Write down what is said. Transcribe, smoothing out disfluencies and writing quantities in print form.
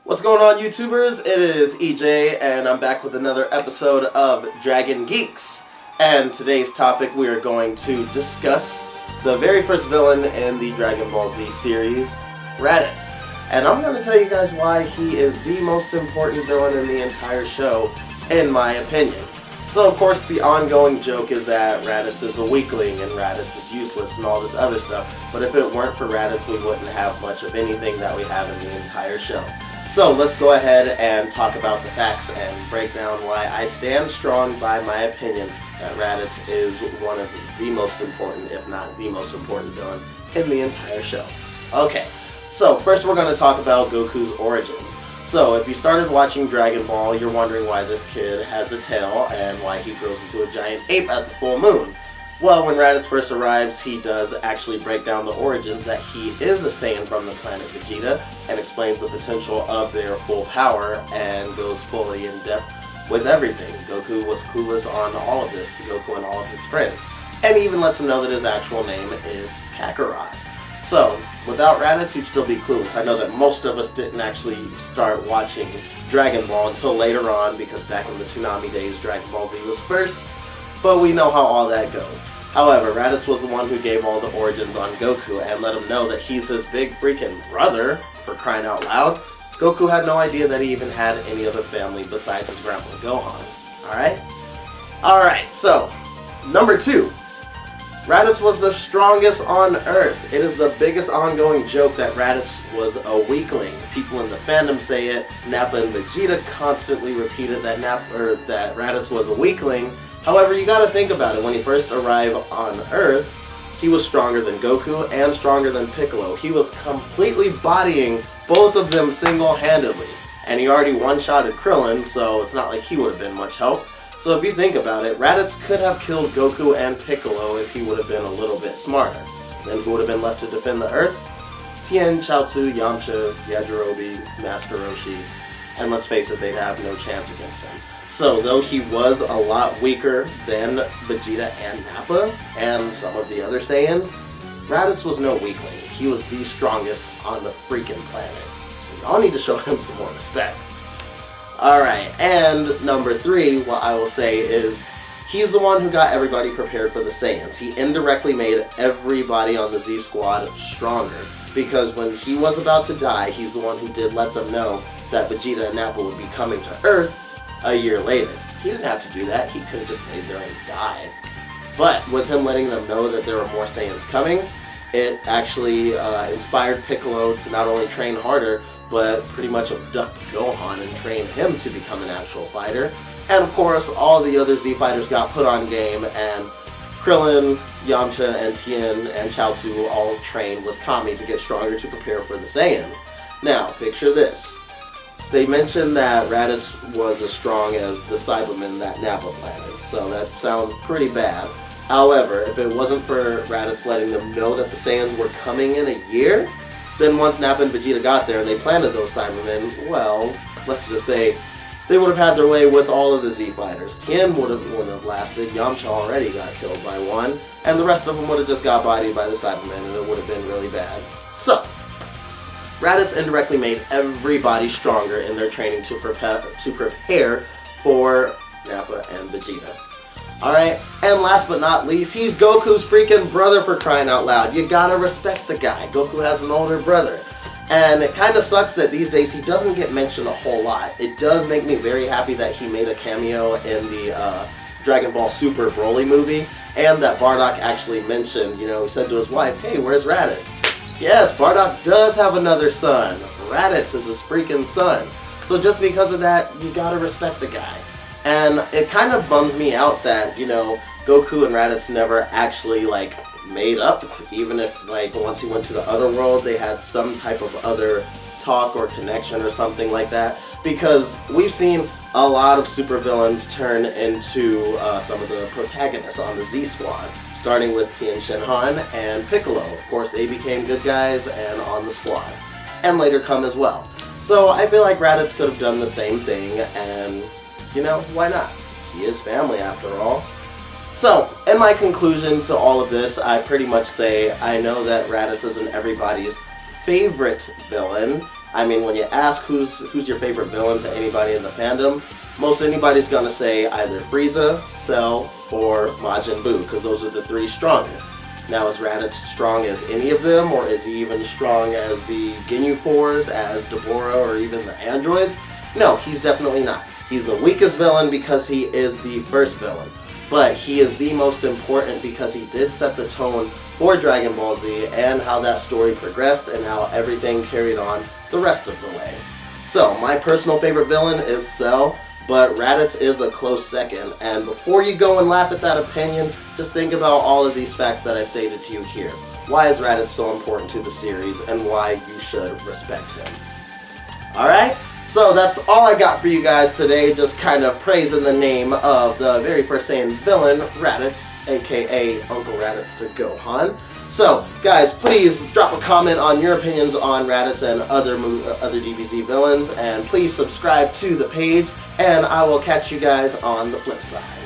What's going on, YouTubers? It is EJ, and I'm back with another episode of Dragon Geeks. And today's topic, we are going to discuss the very first villain in the Dragon Ball Z series, Raditz. And I'm going to tell you guys why he is the most important villain in the entire show, in my opinion. So, of course, the ongoing joke is that Raditz is a weakling and Raditz is useless and all this other stuff. But if it weren't for Raditz, we wouldn't have much of anything that we have in the entire show. So let's go ahead and talk about the facts and break down why I stand strong by my opinion that Raditz is one of the most important, if not the most important villain in the entire show. Okay, so first we're going to talk about Goku's origins. So if you started watching Dragon Ball, you're wondering why this kid has a tail and why he grows into a giant ape at the full moon. Well, when Raditz first arrives, he does actually break down the origins that he is a Saiyan from the planet Vegeta and explains the potential of their full power and goes fully in depth with everything. Goku was clueless on all of this, Goku and all of his friends. And he even lets him know that his actual name is Kakarot. So, without Raditz, he'd still be clueless. I know that most of us didn't actually start watching Dragon Ball until later on, because back in the Toonami days, Dragon Ball Z was first, but we know how all that goes. However, Raditz was the one who gave all the origins on Goku and let him know that he's his big freaking brother, for crying out loud. Goku had no idea that he even had any other family besides his grandpa Gohan. Alright? Alright, so, number 2. Raditz was the strongest on Earth. It is the biggest ongoing joke that Raditz was a weakling. People in the fandom say it. Nappa and Vegeta constantly repeated that Raditz was a weakling. However, you gotta think about it. When he first arrived on Earth, he was stronger than Goku and stronger than Piccolo. He was completely bodying both of them single-handedly. And he already one-shotted Krillin, so it's not like he would have been much help. So if you think about it, Raditz could have killed Goku and Piccolo if he would have been a little bit smarter. Then who would have been left to defend the Earth? Tien, Chaozu, Yamcha, Yajirobe, Master Roshi, and let's face it, they'd have no chance against him. So though he was a lot weaker than Vegeta and Nappa and some of the other Saiyans, Raditz was no weakling. He was the strongest on the freaking planet. So y'all need to show him some more respect. Alright, and number 3, what I will say is, he's the one who got everybody prepared for the Saiyans. He indirectly made everybody on the Z Squad stronger, because when he was about to die, he's the one who did let them know that Vegeta and Nappa would be coming to Earth a year later. He didn't have to do that, he could have just laid there and died. But with him letting them know that there were more Saiyans coming, it actually inspired Piccolo to not only train harder, but pretty much abduct Gohan and train him to become an actual fighter. And of course, all the other Z fighters got put on game, and Krillin, Yamcha, and Tien, and Chaozu all trained with Kami to get stronger to prepare for the Saiyans. Now, picture this. They mentioned that Raditz was as strong as the Cybermen that Nappa planted, so that sounds pretty bad. However, if it wasn't for Raditz letting them know that the Saiyans were coming in a year, then once Nappa and Vegeta got there and they planted those Cybermen, well, let's just say they would have had their way with all of the Z fighters. Tien wouldn't have lasted, Yamcha already got killed by one, and the rest of them would have just got bodied by the Cybermen, and it would have been really bad. So, Raditz indirectly made everybody stronger in their training to prepare for Nappa and Vegeta. Alright, and last but not least, he's Goku's freaking brother, for crying out loud. You gotta respect the guy. Goku has an older brother. And it kind of sucks that these days he doesn't get mentioned a whole lot. It does make me very happy that he made a cameo in the Dragon Ball Super Broly movie, and that Bardock actually mentioned, you know, he said to his wife, hey, where's Raditz? Yes, Bardock does have another son. Raditz is his freaking son. So just because of that, you gotta respect the guy. And it kind of bums me out that, you know, Goku and Raditz never actually, like, made up. Even if, like, once he went to the other world, they had some type of other talk or connection or something like that. Because we've seen a lot of supervillains turn into some of the protagonists on the Z Squad. Starting with Tien Shinhan and Piccolo. Of course, they became good guys and on the squad. And later come as well. So I feel like Raditz could have done the same thing, and, you know, why not? He is family after all. So, in my conclusion to all of this, I pretty much say I know that Raditz isn't everybody's favorite villain, I mean, when you ask who's your favorite villain to anybody in the fandom, most anybody's gonna say either Frieza, Cell, or Majin Buu, because those are the three strongest. Now, is Raditz strong as any of them, or is he even strong as the Ginyu Force, as Deborah, or even the androids? No, he's definitely not. He's the weakest villain because he is the first villain. But he is the most important because he did set the tone for Dragon Ball Z and how that story progressed and how everything carried on the rest of the way. So, my personal favorite villain is Cell, but Raditz is a close second. And before you go and laugh at that opinion, just think about all of these facts that I stated to you here. Why is Raditz so important to the series and why you should respect him? Alright? So that's all I got for you guys today, just kind of praising the name of the very first Saiyan villain, Raditz, aka Uncle Raditz to Gohan. So, guys, please drop a comment on your opinions on Raditz and other DBZ villains, and please subscribe to the page, and I will catch you guys on the flip side.